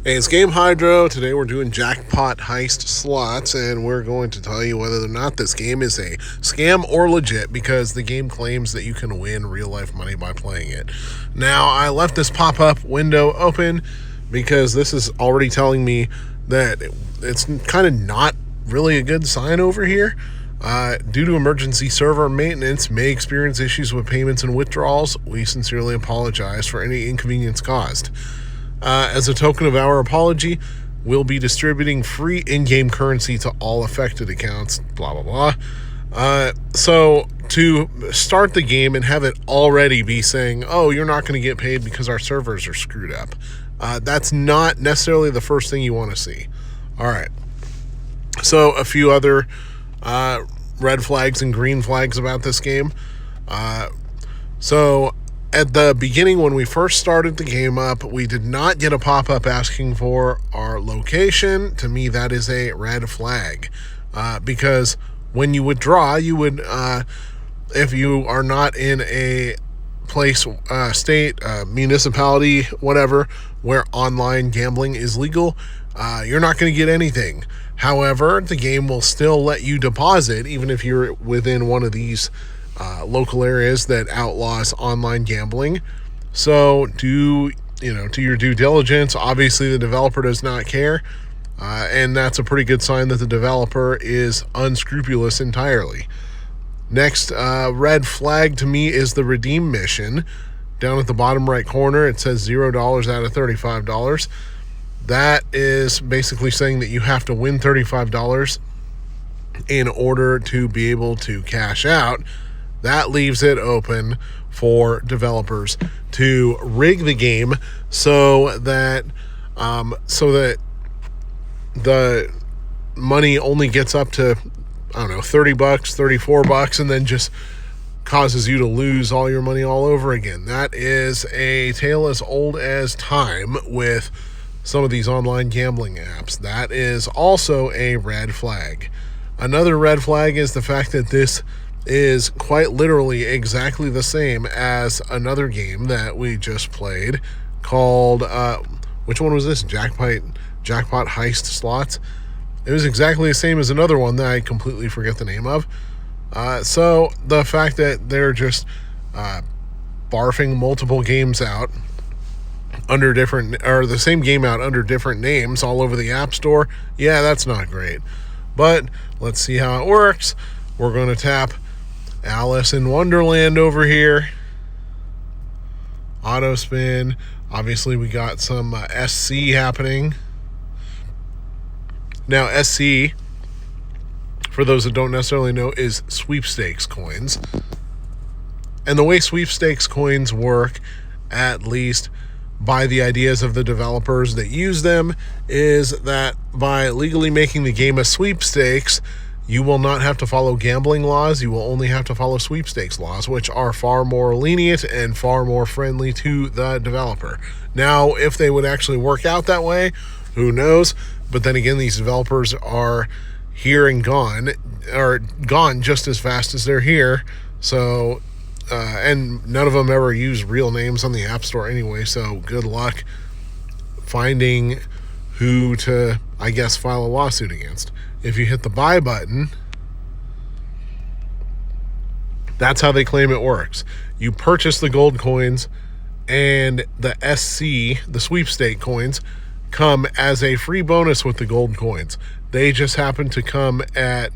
Hey, it's Game Hydro. Today we're doing Jackpot Heist Slots, and we're going to tell you whether or not this game is a scam or legit, because the game claims that you can win real-life money by playing it. Now, I left this pop-up window open because this is already telling me that it's kind of not really a good sign over here. Due to emergency server maintenance, may experience issues with payments and withdrawals. We sincerely apologize for any inconvenience caused. As a token of our apology, we'll be distributing free in-game currency to all affected accounts, blah, blah, blah. So to start the game and have it already be saying, oh, you're not going to get paid because our servers are screwed up, that's not necessarily the first thing you want to see. All right. So a few other red flags and green flags about this game. So at the beginning, when we first started the game up, we did not get a pop-up asking for our location. To me, that is a red flag, because when you withdraw, you would, if you are not in a place, state, municipality, whatever, where online gambling is legal, you're not going to get anything. However, the game will still let you deposit, even if you're within one of these local areas that outlaws online gambling. So do your due diligence. Obviously, the developer does not care, and that's a pretty good sign that the developer is unscrupulous entirely. Next red flag to me is the redeem mission. Down at the bottom right corner, it says $0 out of $35. That is basically saying that you have to win $35 in order to be able to cash out. That leaves it open for developers to rig the game so that the money only gets up to, I don't know, $30, $34, and then just causes you to lose all your money all over again. That is a tale as old as time with some of these online gambling apps. That is also a red flag. Another red flag is the fact that this is quite literally exactly the same as another game that we just played called, which one was this? Jackpot Heist Slot. It was exactly the same as another one that I completely forget the name of. So the fact that they're just barfing multiple games out under different, or the same game out under different names all over the App Store, yeah, that's not great. But let's see how it works. We're going to tap Alice in Wonderland over here. Auto spin. Obviously, we got some SC happening. Now, SC, for those that don't necessarily know, is sweepstakes coins. And the way sweepstakes coins work, at least by the ideas of the developers that use them, is that by legally making the game a sweepstakes, you will not have to follow gambling laws. You will only have to follow sweepstakes laws, which are far more lenient and far more friendly to the developer. Now, if they would actually work out that way, who knows? But then again, these developers are here and gone, or gone just as fast as they're here. So, and none of them ever use real names on the App Store anyway, so good luck finding who to, I guess, file a lawsuit against. If you hit the buy button, that's how they claim it works. You purchase the gold coins, and the SC, the sweepstake coins, come as a free bonus with the gold coins. They just happen to come at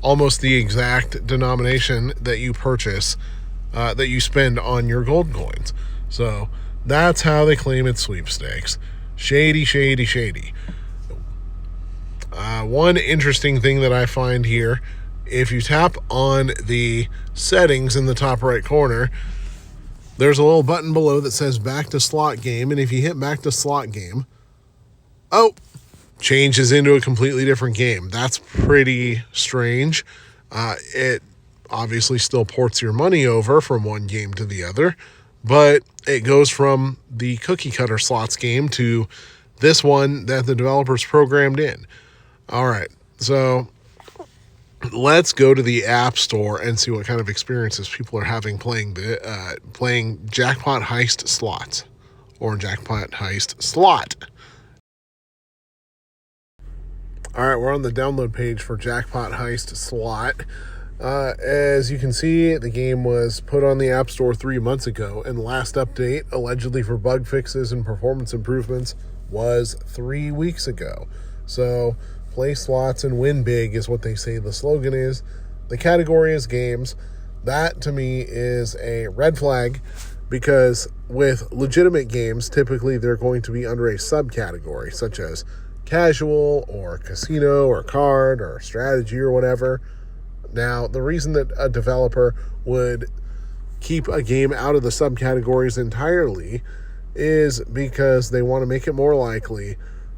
almost the exact denomination that you purchase, that you spend on your gold coins. So that's how they claim it's sweepstakes. Shady, shady, shady. One interesting thing that I find here, if you tap on the settings in the top right corner, there's a little button below that says back to slot game. And if you hit back to slot game, changes into a completely different game. That's pretty strange. It obviously still ports your money over from one game to the other, but it goes from the cookie cutter slots game to this one that the developers programmed in. All right, so let's go to the App Store and see what kind of experiences people are having playing playing Jackpot Heist Slots, or Jackpot Heist Slot. All right, we're on the download page for Jackpot Heist Slot. As you can see, the game was put on the App Store 3 months ago, and the last update, allegedly for bug fixes and performance improvements, was 3 weeks ago. So, play slots and win big is what they say the slogan is. The category is games. That, to me, is a red flag, because with legitimate games, typically they're going to be under a subcategory, such as casual or casino or card or strategy or whatever. Now, the reason that a developer would keep a game out of the subcategories entirely is because they want to make it more likely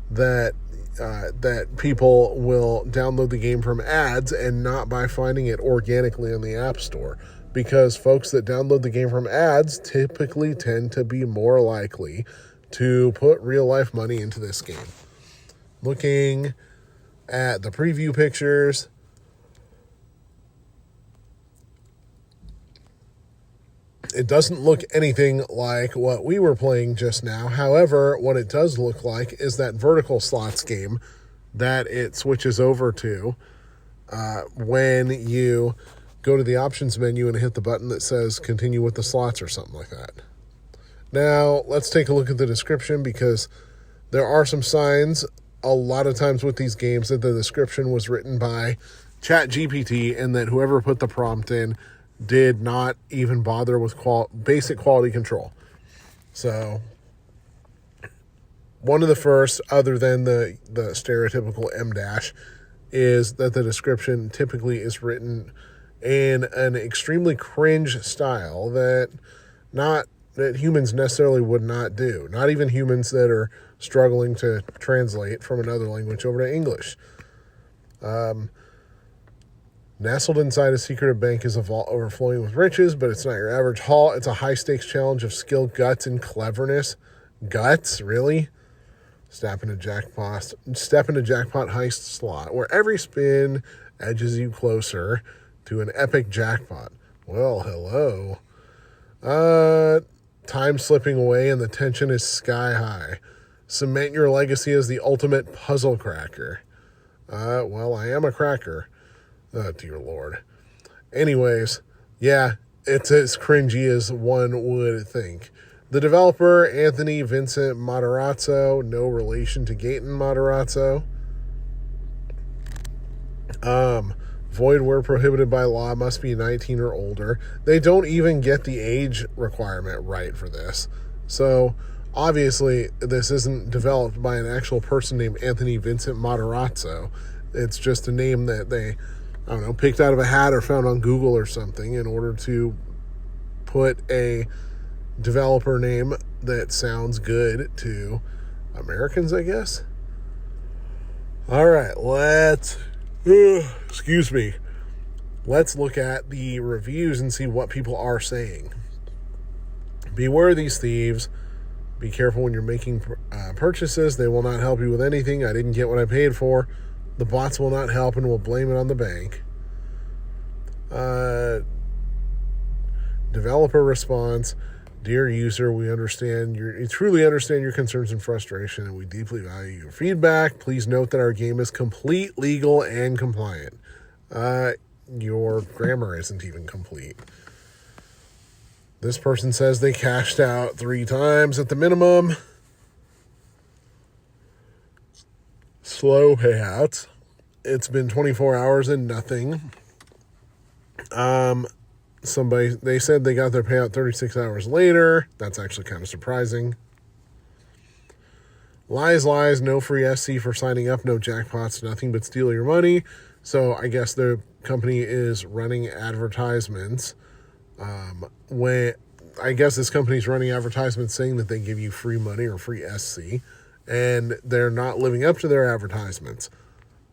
that that people will download the game from ads and not by finding it organically on the App Store. Because folks that download the game from ads typically tend to be more likely to put real-life money into this game. Looking at the preview pictures, it doesn't look anything like what we were playing just now. However, what it does look like is that vertical slots game that it switches over to when you go to the options menu and hit the button that says continue with the slots or something like that. Now, let's take a look at the description, because there are some signs a lot of times with these games that the description was written by ChatGPT and that whoever put the prompt in did not even bother with basic quality control. So, one of the first, other than the stereotypical M-dash, is that the description typically is written in an extremely cringe style that humans necessarily would not do. Not even humans that are struggling to translate from another language over to English. Nestled inside a secretive bank is a vault overflowing with riches, but it's not your average haul. It's a high-stakes challenge of skill, guts, and cleverness. Guts? Really? Step into Jackpot Heist Slot, where every spin edges you closer to an epic jackpot. Well, hello. Time slipping away and the tension is sky high. Cement your legacy as the ultimate puzzle cracker. Well, I am a cracker. Oh, dear Lord. Anyways, yeah, it's as cringy as one would think. The developer, Anthony Vincent Matarazzo, no relation to Gaten Matarazzo. Void where prohibited by law, must be 19 or older. They don't even get the age requirement right for this. So, obviously, this isn't developed by an actual person named Anthony Vincent Matarazzo. It's just a name that they, I don't know, picked out of a hat or found on Google or something in order to put a developer name that sounds good to Americans, I guess. All right, let's look at the reviews and see what people are saying. Beware these thieves. Be careful when you're making purchases. They will not help you with anything. I didn't get what I paid for. The bots will not help and will blame it on the bank. Developer response. Dear user, we truly understand your concerns and frustration, and we deeply value your feedback. Please note that our game is complete, legal, and compliant. Your grammar isn't even complete. This person says they cashed out 3 times at the minimum. Slow payouts. It's been 24 hours and nothing. They said they got their payout 36 hours later. That's actually kind of surprising. Lies, no free SC for signing up, no jackpots, nothing but steal your money. So I guess the company is running advertisements. I guess this company's running advertisements saying that they give you free money or free SC, and they're not living up to their advertisements.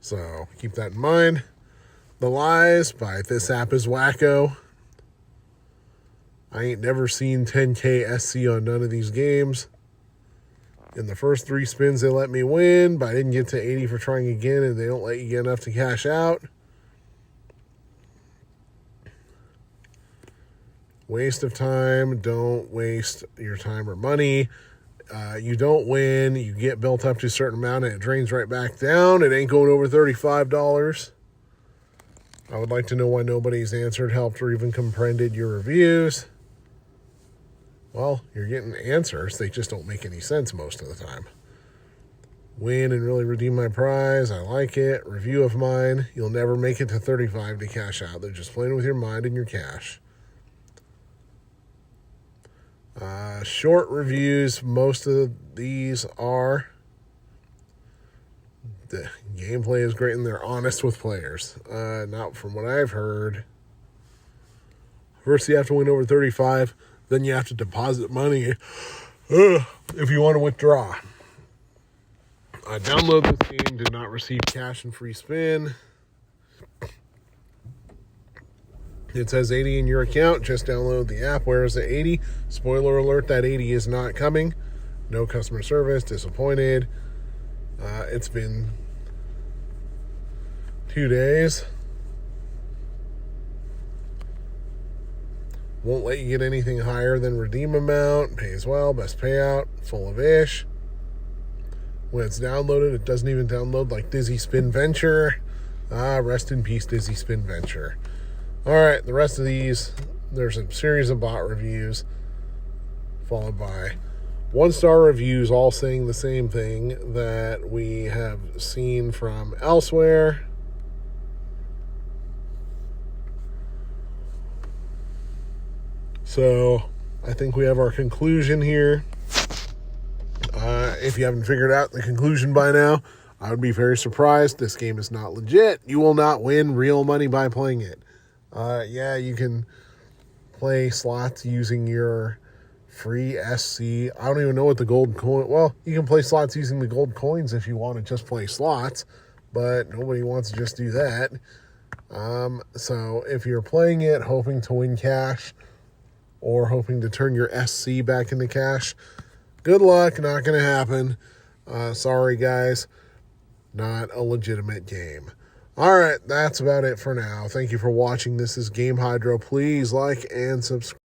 So keep that in mind. The lies by This App is Wacko. I ain't never seen 10K SC on none of these games. In the first 3 spins, they let me win, but I didn't get to 80 for trying again, and they don't let you get enough to cash out. Waste of time. Don't waste your time or money. You don't win. You get built up to a certain amount and it drains right back down. It ain't going over $35. I would like to know why nobody's answered, helped, or even comprehended your reviews. Well, you're getting answers. They just don't make any sense most of the time. Win and really redeem my prize. I like it. Review of mine. You'll never make it to 35 to cash out. They're just playing with your mind and your cash. Short reviews. Most of these are. The gameplay is great and they're honest with players. Not from what I've heard. First you have to win over 35. Then you have to deposit money if you want to withdraw. Download this game. Did not receive cash and free spin. It says 80 in your account. Just download the app. Where is the 80? Spoiler alert, that 80 is not coming. No customer service. Disappointed. It's been 2 days. Won't let you get anything higher than redeem amount. Pays well. Best payout. Full of ish. When it's downloaded, it doesn't even download like Dizzy Spin Venture. Rest in peace, Dizzy Spin Venture. All right, the rest of these, there's a series of bot reviews followed by 1-star reviews, all saying the same thing that we have seen from elsewhere. So I think we have our conclusion here. If you haven't figured out the conclusion by now, I would be very surprised. This game is not legit. You will not win real money by playing it. Yeah, you can play slots using your free SC. I don't even know what the gold coin... Well, you can play slots using the gold coins if you want to just play slots, but nobody wants to just do that. So if you're playing it hoping to win cash or hoping to turn your SC back into cash, good luck. Not going to happen. Sorry, guys. Not a legitimate game. All right, that's about it for now. Thank you for watching. This is Game Hydro. Please like and subscribe.